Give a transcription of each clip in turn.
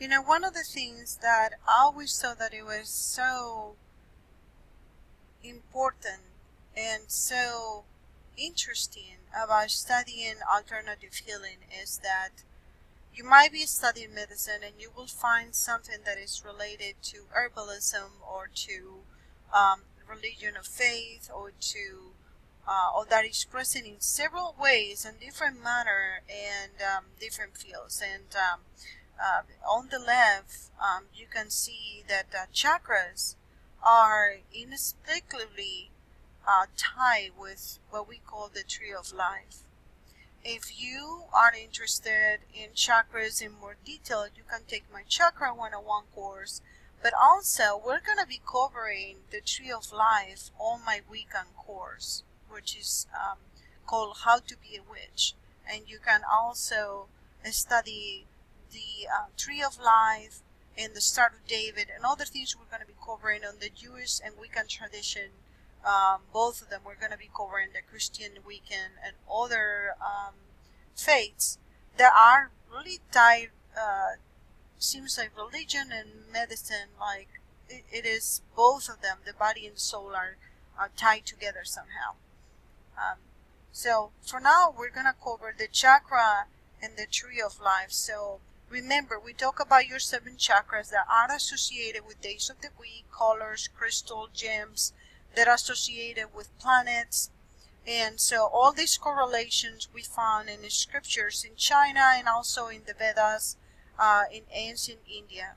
You know, one of the things that I always thought that it was so important and so interesting about studying alternative healing is that you might be studying medicine and you will find something that is related to herbalism or to religion of faith or that is present in several ways in different manner and different fields. And on the left, you can see that chakras are inexplicably tied with what we call the tree of life. If you are interested in chakras in more detail, you can take my Chakra 101 course, but also we're going to be covering the tree of life on my weekend course, which is called How to Be a Witch. And you can also study the tree of life and the Star of David and other things we're going to be covering on the Jewish and Wiccan tradition. Both of them we're going to be covering the Christian, Wiccan, and other faiths that are really tied, seems like religion and medicine, like it is both of them, the body and the soul are tied together somehow. So for now we're going to cover the chakra and the tree of life. So remember, we talk about your 7 chakras that are associated with days of the week, colors, crystal, gems, that are associated with planets. And so all these correlations we found in the scriptures in China and also in the Vedas in ancient India.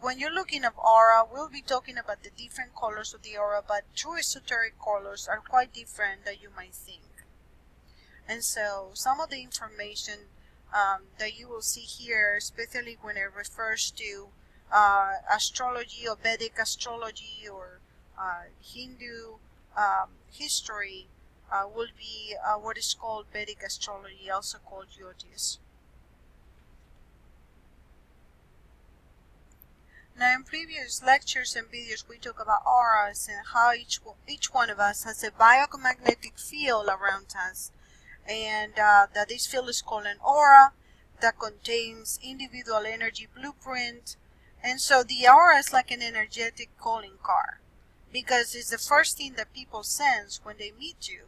When you're looking at aura, we'll be talking about the different colors of the aura, but true esoteric colors are quite different than you might think. And so some of the information that you will see here, especially when it refers to astrology or Vedic astrology or Hindu history, will be what is called Vedic astrology, also called Yodis. Now, in previous lectures and videos, we talk about auras and how each one of us has a biomagnetic field around us, and that this field is called an aura that contains individual energy blueprint. And so the aura is like an energetic calling card, because it's the first thing that people sense when they meet you.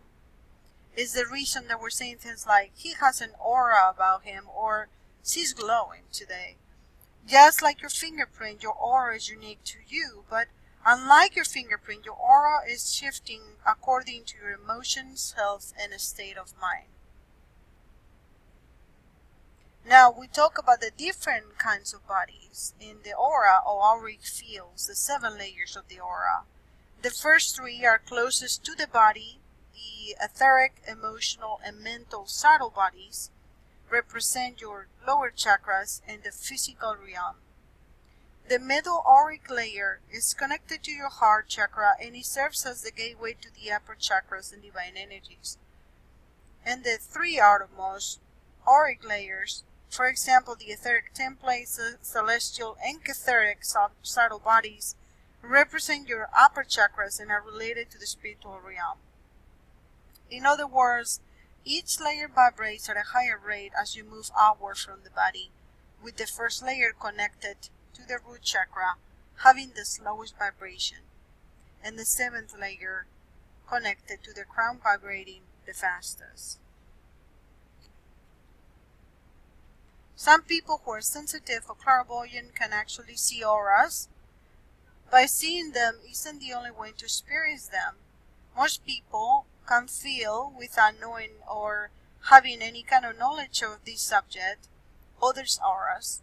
It's the reason that we're saying things like, he has an aura about him, or she's glowing today. Just like your fingerprint, your aura is unique to you, but unlike your fingerprint, your aura is shifting according to your emotions, health, and a state of mind. Now, we talk about the different kinds of bodies in the aura or auric fields, the 7 layers of the aura. The first 3 are closest to the body. The etheric, emotional, and mental subtle bodies represent your lower chakras and the physical realm. The middle auric layer is connected to your heart chakra, and it serves as the gateway to the upper chakras and divine energies. And the 3 outermost auric layers, for example, the etheric templates, celestial and etheric subtle bodies, represent your upper chakras and are related to the spiritual realm. In other words, each layer vibrates at a higher rate as you move outward from the body, with the first layer connected to the root chakra having the slowest vibration, and the 7th layer connected to the crown vibrating the fastest. Some people who are sensitive or clairvoyant can actually see auras. By seeing them isn't the only way to experience them. Most people can feel, without knowing or having any kind of knowledge of this subject, others' auras.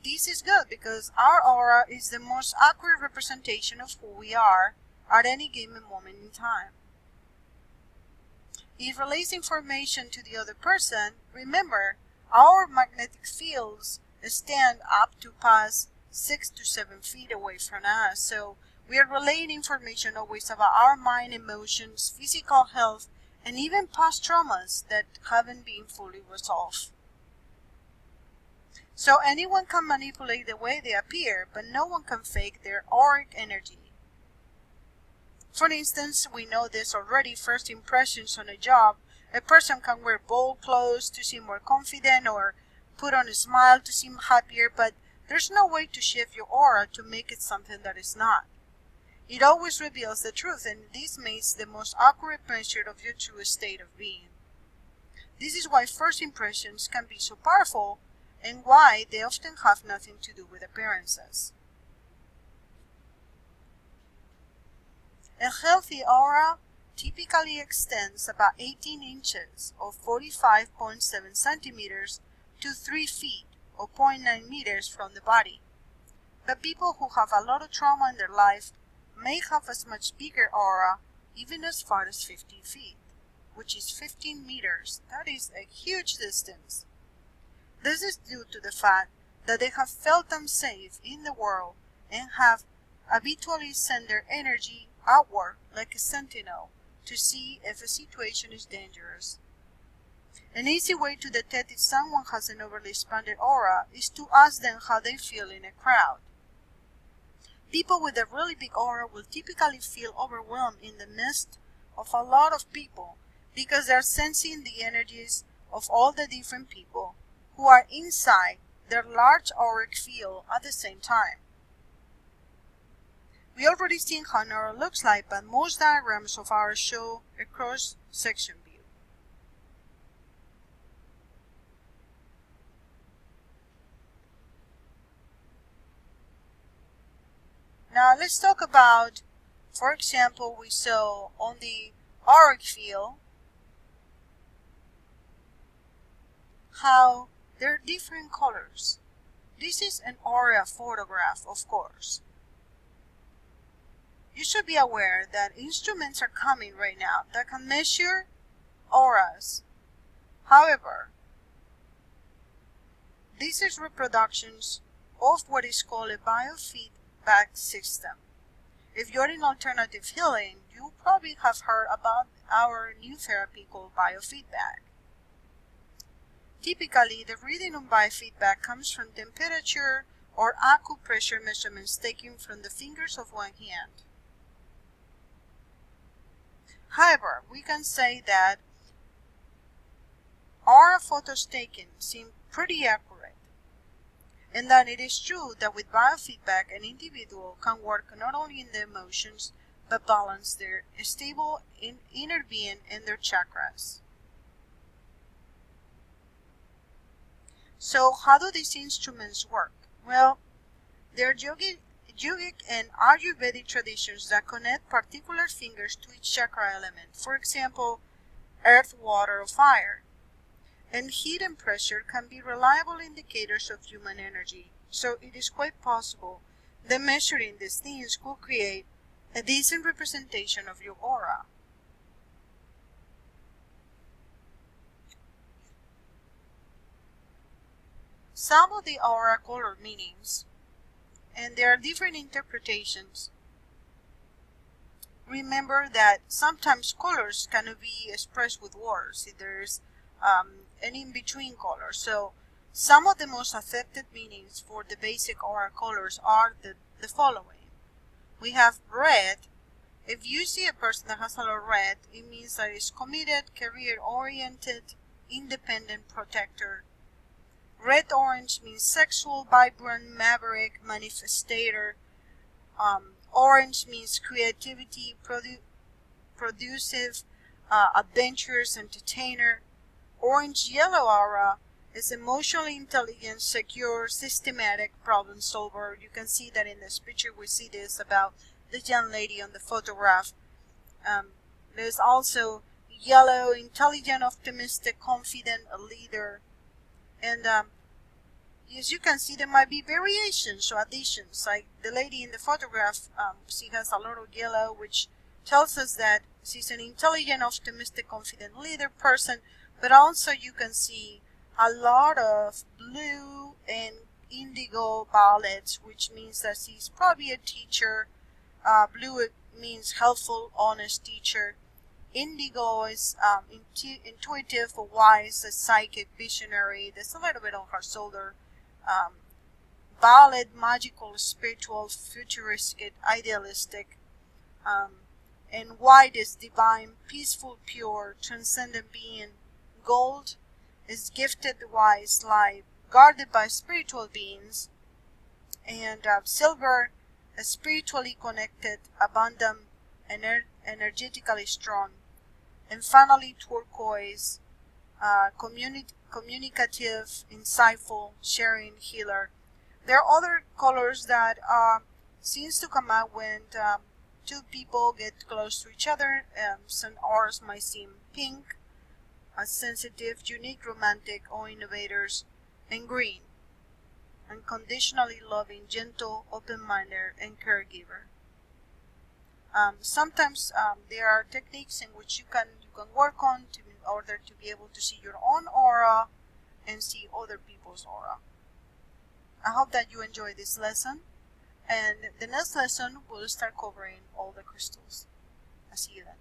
This is good because our aura is the most accurate representation of who we are at any given moment in time. It relays information to the other person. Remember, our magnetic fields stand up to past 6 to 7 feet away from us, so we are relaying information always about our mind, emotions, physical health, and even past traumas that haven't been fully resolved. So anyone can manipulate the way they appear, but no one can fake their auric energy. For instance, we know this already, first impressions on a job. A person can wear bold clothes to seem more confident, or put on a smile to seem happier, but there's no way to shift your aura to make it something that is not. It always reveals the truth, and this makes the most accurate measure of your true state of being. This is why first impressions can be so powerful, and why they often have nothing to do with appearances. A healthy aura typically extends about 18 inches or 45.7 centimeters to 3 feet or 0.9 meters from the body. But people who have a lot of trauma in their life may have a much bigger aura, even as far as 50 feet, which is 15 meters. That is a huge distance. This is due to the fact that they have felt unsafe in the world and have habitually sent their energy outward like a sentinel to see if a situation is dangerous. An easy way to detect if someone has an overly expanded aura is to ask them how they feel in a crowd. People with a really big aura will typically feel overwhelmed in the midst of a lot of people because they're sensing the energies of all the different people who are inside their large auric field at the same time. We already seen how an aura looks like, but most diagrams of ours show a cross-section view. Now let's talk about, for example, we saw on the auric field how there are different colors. This is an aura photograph, of course. You should be aware that instruments are coming right now that can measure auras. However, this is reproductions of what is called a biofeedback system. If you're in alternative healing, you probably have heard about our new therapy called biofeedback. Typically, the reading on biofeedback comes from temperature or acupressure measurements taken from the fingers of one hand. However, we can say that aura photos taken seem pretty accurate, and that it is true that with biofeedback an individual can work not only in their emotions but balance their stable inner being and their chakras. So how do these instruments work? Well, there are yogic and Ayurvedic traditions that connect particular fingers to each chakra element. For example, earth, water, or fire. And heat and pressure can be reliable indicators of human energy. So it is quite possible that measuring these things could create a decent representation of your aura. Some of the aura color meanings, and there are different interpretations. Remember that sometimes colors cannot be expressed with words. There's an in-between color. So some of the most accepted meanings for the basic aura colors are the following. We have red. If you see a person that has a lot of red, it means that it's committed, career-oriented, independent, protector. Red-orange means sexual, vibrant, maverick, manifestator. Orange means creativity, producive, adventurous, entertainer. Orange-yellow aura is emotionally intelligent, secure, systematic, problem solver. You can see that in this picture. We see this about the young lady on the photograph. There's also yellow, intelligent, optimistic, confident, a leader. And as you can see, there might be variations or additions. Like the lady in the photograph, she has a lot of yellow, which tells us that she's an intelligent, optimistic, confident leader person. But also you can see a lot of blue and indigo violets, which means that she's probably a teacher. Blue means helpful, honest teacher. Indigo is intuitive, wise, a psychic, visionary. There's a little bit on her shoulder. Violet, magical, spiritual, futuristic, idealistic. And white is divine, peaceful, pure, transcendent being. Gold is gifted, wise, life, guarded by spiritual beings, and silver, spiritually connected, abundant, energetically strong, and finally turquoise, communicative, insightful, sharing, healer. There are other colors that seems to come out when two people get close to each other. Some auras might seem pink, sensitive, unique, romantic, or innovators, and green, unconditionally loving, gentle, open-minded, and caregiver. Sometimes there are techniques in which you can work on in order to be able to see your own aura and see other people's aura. I hope that you enjoy this lesson, and the next lesson we'll start covering all the crystals. I'll see you then.